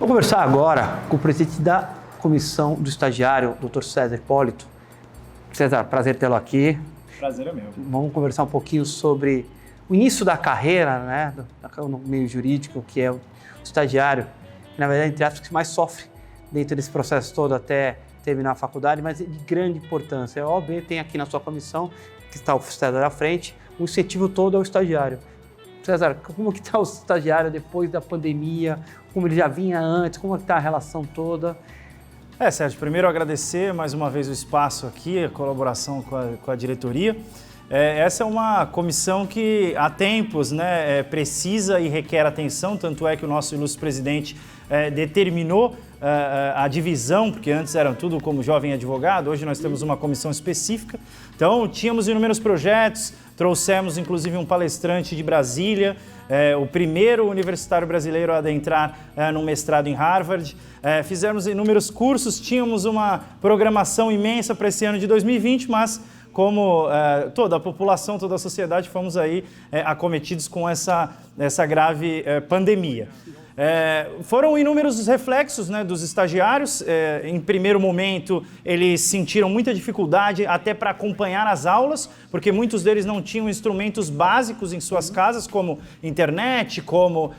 Vou conversar agora com o presidente da Comissão do Estagiário, Dr. César Hipólito. César, prazer tê-lo aqui. Prazer é meu. Vamos conversar um pouquinho sobre o início da carreira, né, no meio jurídico, que é o estagiário, que, na verdade, entre aspas, que mais sofre dentro desse processo todo até terminar a faculdade, mas de grande importância. A OAB tem aqui na sua comissão, que está o César à frente, o incentivo todo ao estagiário. César, como que está o estagiário depois da pandemia? Como ele já vinha antes? Como está a relação toda? Sérgio, primeiro agradecer mais uma vez o espaço aqui, a colaboração com a diretoria. Essa é uma comissão que há tempos, né, precisa e requer atenção, tanto é que o nosso ilustre presidente determinou a divisão, porque antes eram tudo como jovem advogado, hoje nós temos uma comissão específica. Então, tínhamos inúmeros projetos, trouxemos inclusive um palestrante de Brasília, o primeiro universitário brasileiro a adentrar num mestrado em Harvard. Fizemos inúmeros cursos, tínhamos uma programação imensa para esse ano de 2020, mas como toda a população, toda a sociedade, fomos aí acometidos com essa grave pandemia. Foram inúmeros os reflexos, né, dos estagiários. Em primeiro momento, eles sentiram muita dificuldade até para acompanhar as aulas, porque muitos deles não tinham instrumentos básicos em suas casas, como internet, como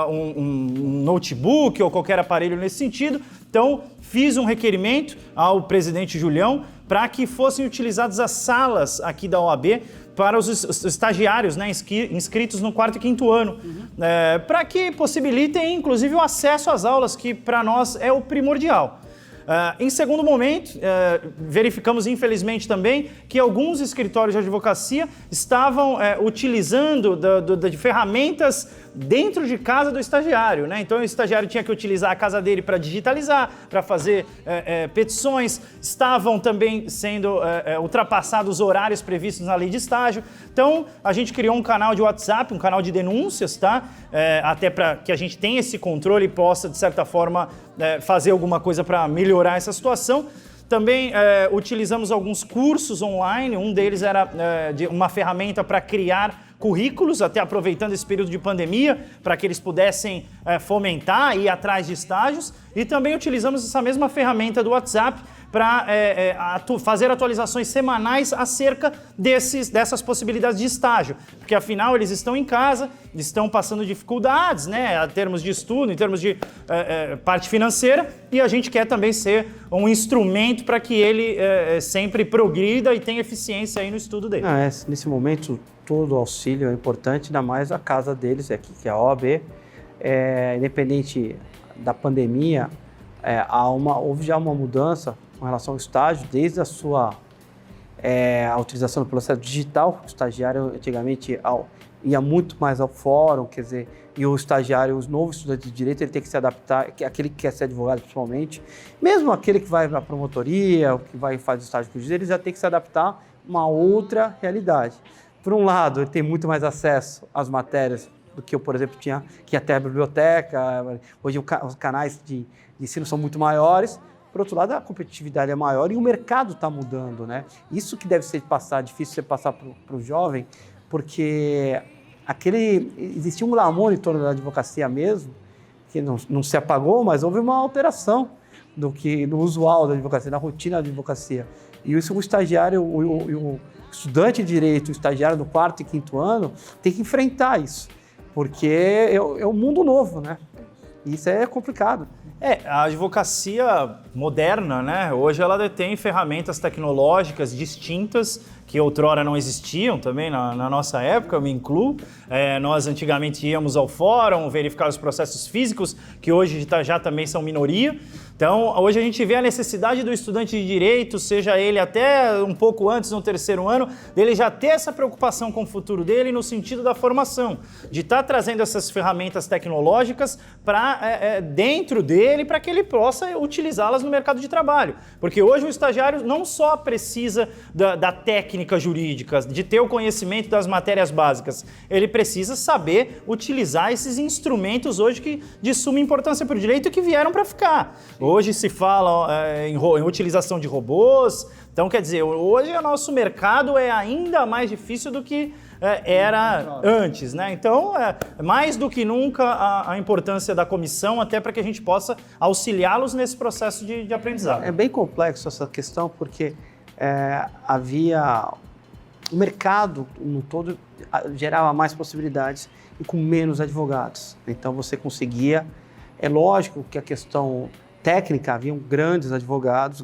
um notebook ou qualquer aparelho nesse sentido. Então, fiz um requerimento ao presidente Julião para que fossem utilizadas as salas aqui da OAB para os estagiários, né, inscritos no 4º e 5º ano, para que possibilitem, inclusive, o acesso às aulas, que para nós é o primordial. Em segundo momento, verificamos, infelizmente, também que alguns escritórios de advocacia estavam utilizando de ferramentas dentro de casa do estagiário, né? Então, o estagiário tinha que utilizar a casa dele para digitalizar, para fazer petições, estavam também sendo ultrapassados os horários previstos na lei de estágio. Então, a gente criou um canal de WhatsApp, um canal de denúncias, tá? Até para que a gente tenha esse controle e possa, de certa forma, fazer alguma coisa para melhorar essa situação. Também utilizamos alguns cursos online, um deles era de uma ferramenta para criar currículos, até aproveitando esse período de pandemia, para que eles pudessem fomentar e ir atrás de estágios. E também utilizamos essa mesma ferramenta do WhatsApp para fazer atualizações semanais acerca dessas possibilidades de estágio, porque afinal eles estão em casa, estão passando dificuldades, né, em termos de estudo, em termos de parte financeira, e a gente quer também ser um instrumento para que ele sempre progrida e tenha eficiência aí no estudo dele. Nesse momento, todo auxílio é importante, ainda mais a casa deles aqui, que é a OAB. Independente da pandemia, houve já uma mudança com relação ao estágio, desde a sua a utilização do processo digital. O estagiário antigamente ia muito mais ao fórum, quer dizer, e o estagiário, o novo estudante de direito, ele tem que se adaptar, aquele que quer ser advogado principalmente, mesmo aquele que vai para a promotoria, o que vai fazer estágio com o juiz, ele já tem que se adaptar a uma outra realidade. Por um lado, ele tem muito mais acesso às matérias do que eu, por exemplo, tinha, que ia até a biblioteca. Hoje os canais de ensino são muito maiores. Por outro lado, a competitividade é maior e o mercado está mudando, né? Isso que deve ser difícil você passar para o jovem, porque existia um glamour em torno da advocacia mesmo, que não se apagou, mas houve uma alteração do usual da advocacia, da rotina da advocacia. E isso o estagiário, o estudante de direito, o estagiário do 4º e 5º ano, tem que enfrentar isso, porque é um mundo novo, né? E isso é complicado. A advocacia moderna, né? Hoje ela detém ferramentas tecnológicas distintas que outrora não existiam também na nossa época, eu me incluo. Nós antigamente íamos ao fórum verificar os processos físicos, que hoje já também são minoria. Então, hoje a gente vê a necessidade do estudante de direito, seja ele até um pouco antes, no 3º ano, dele já ter essa preocupação com o futuro dele no sentido da formação, de estar trazendo essas ferramentas tecnológicas para dentro dele, para que ele possa utilizá-las no mercado de trabalho. Porque hoje o estagiário não só precisa da técnica jurídica, de ter o conhecimento das matérias básicas, ele precisa saber utilizar esses instrumentos hoje de suma importância para o direito e que vieram para ficar. Hoje se fala em utilização de robôs. Então, quer dizer, hoje o nosso mercado é ainda mais difícil do que era antes, né? Então, mais do que nunca a importância da comissão, até para que a gente possa auxiliá-los nesse processo de aprendizado. É bem complexo essa questão, porque o mercado no todo gerava mais possibilidades e com menos advogados. Então você conseguia, é lógico que a questão técnica, haviam grandes advogados,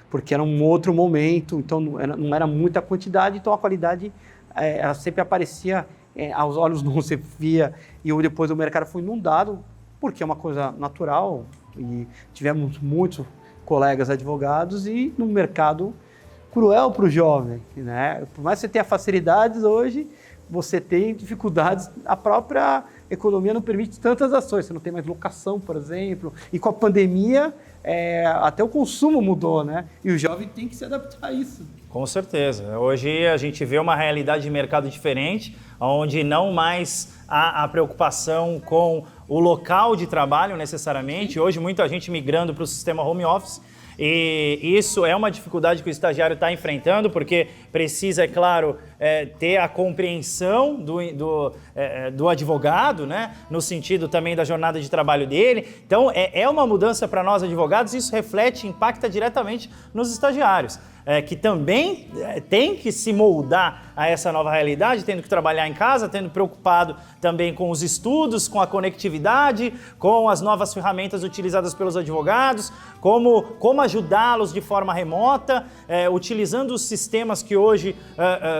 porque era um outro momento, então não era muita quantidade, então a qualidade ela sempre aparecia aos olhos, não se via, e depois o mercado foi inundado, porque é uma coisa natural, e tivemos muitos colegas advogados e no mercado cruel para o jovem, né? Por mais que você tenha facilidades hoje, você tem dificuldades, a própria economia não permite tantas ações, você não tem mais locação, por exemplo, e com a pandemia até o consumo mudou, né? E o jovem tem que se adaptar a isso. Com certeza. Hoje a gente vê uma realidade de mercado diferente, onde não mais há a preocupação com o local de trabalho necessariamente. Hoje muita gente migrando para o sistema home office. E isso é uma dificuldade que o estagiário está enfrentando, porque precisa, é claro, ter a compreensão do advogado, né? No sentido também da jornada de trabalho dele. Então, é uma mudança para nós advogados, e isso reflete, impacta diretamente nos estagiários. Que também tem que se moldar a essa nova realidade, tendo que trabalhar em casa, tendo preocupado também com os estudos, com a conectividade, com as novas ferramentas utilizadas pelos advogados, como ajudá-los de forma remota, utilizando os sistemas que hoje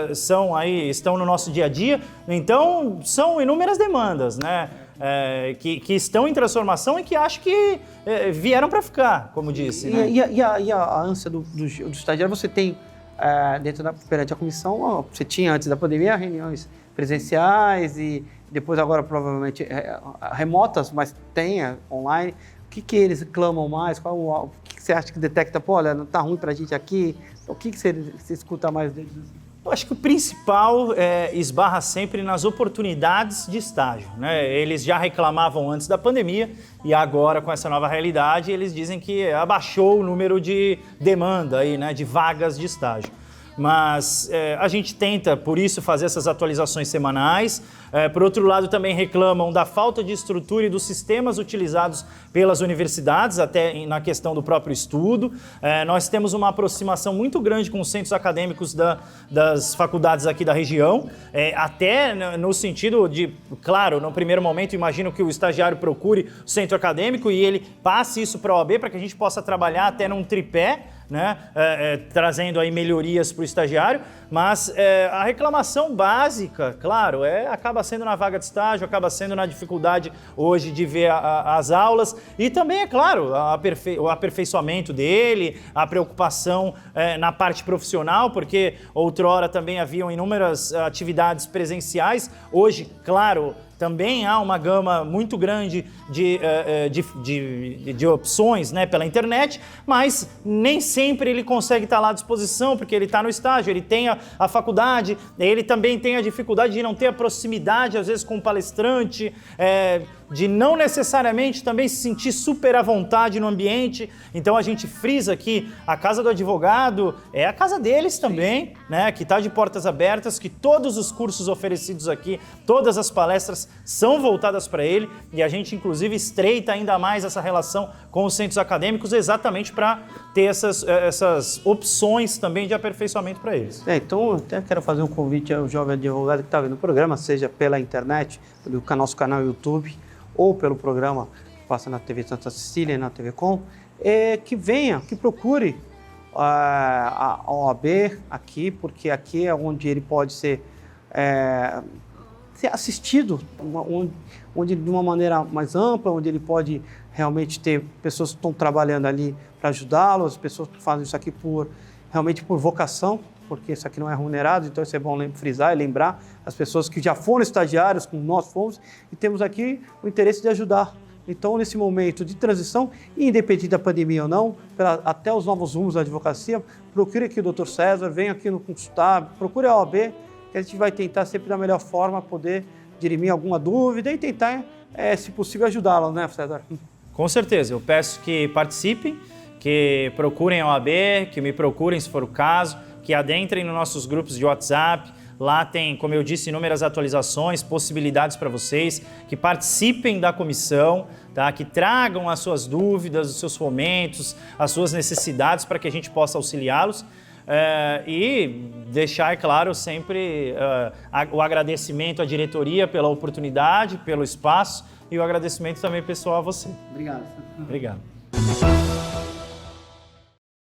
estão no nosso dia a dia. Então, são inúmeras demandas, né? Que estão em transformação e que acho que vieram para ficar, como disse. Né? E a ânsia do estagiário, você tem perante a comissão, você tinha antes da pandemia reuniões presenciais e depois agora provavelmente remotas, mas tem online. O que eles clamam mais? O que você acha que detecta? Pô, olha, não está ruim para a gente aqui. O que você escuta mais deles? Eu acho que o principal esbarra sempre nas oportunidades de estágio, né? Eles já reclamavam antes da pandemia e agora, com essa nova realidade, eles dizem que abaixou o número de demanda aí, né, de vagas de estágio. Mas a gente tenta, por isso, fazer essas atualizações semanais. Por outro lado, também reclamam da falta de estrutura e dos sistemas utilizados pelas universidades, até na questão do próprio estudo. Nós temos uma aproximação muito grande com os centros acadêmicos das faculdades aqui da região, até no sentido de, claro, no primeiro momento, imagino que o estagiário procure o centro acadêmico e ele passe isso para a OAB para que a gente possa trabalhar até num tripé, né, trazendo aí melhorias para o estagiário, mas a reclamação básica, claro, acaba sendo na vaga de estágio, acaba sendo na dificuldade hoje de ver as aulas e também, é claro, o aperfeiçoamento dele, a preocupação na parte profissional, porque outrora também haviam inúmeras atividades presenciais, hoje, claro, também há uma gama muito grande de opções, né, pela internet, mas nem sempre ele consegue estar lá à disposição, porque ele está no estágio, ele tem a faculdade, ele também tem a dificuldade de não ter a proximidade, às vezes, com o palestrante, de não necessariamente também se sentir super à vontade no ambiente. Então a gente frisa que a casa do advogado é a casa deles também, né, que está de portas abertas, que todos os cursos oferecidos aqui, todas as palestras são voltadas para ele, e a gente inclusive estreita ainda mais essa relação com os centros acadêmicos exatamente para ter essas opções também de aperfeiçoamento para eles. Então eu até quero fazer um convite ao jovem advogado que está vendo o programa, seja pela internet, pelo nosso canal YouTube, ou pelo programa que passa na TV Santa Cecília e na TV Com, que venha, que procure a OAB aqui, porque aqui é onde ele pode ser assistido, onde de uma maneira mais ampla, onde ele pode realmente ter pessoas que estão trabalhando ali para ajudá-lo, as pessoas que fazem isso aqui realmente por vocação, porque isso aqui não é remunerado, então isso é bom frisar e lembrar as pessoas que já foram estagiários, como nós fomos, e temos aqui o interesse de ajudar. Então, nesse momento de transição, independente da pandemia ou não, até os novos rumos da advocacia, procure aqui o Dr. César, venha aqui no consultar, procure a OAB, que a gente vai tentar sempre da melhor forma poder dirimir alguma dúvida e tentar, se possível, ajudá-lo, né, César? Com certeza, eu peço que participem, que procurem a OAB, que me procurem se for o caso, que adentrem nos nossos grupos de WhatsApp, Lá tem, como eu disse, inúmeras atualizações, possibilidades para vocês que participem da comissão, tá? Que tragam as suas dúvidas, os seus fomentos, as suas necessidades para que a gente possa auxiliá-los. E deixar, é claro, sempre o agradecimento à diretoria pela oportunidade, pelo espaço e o agradecimento também pessoal a você. Obrigado. Obrigado.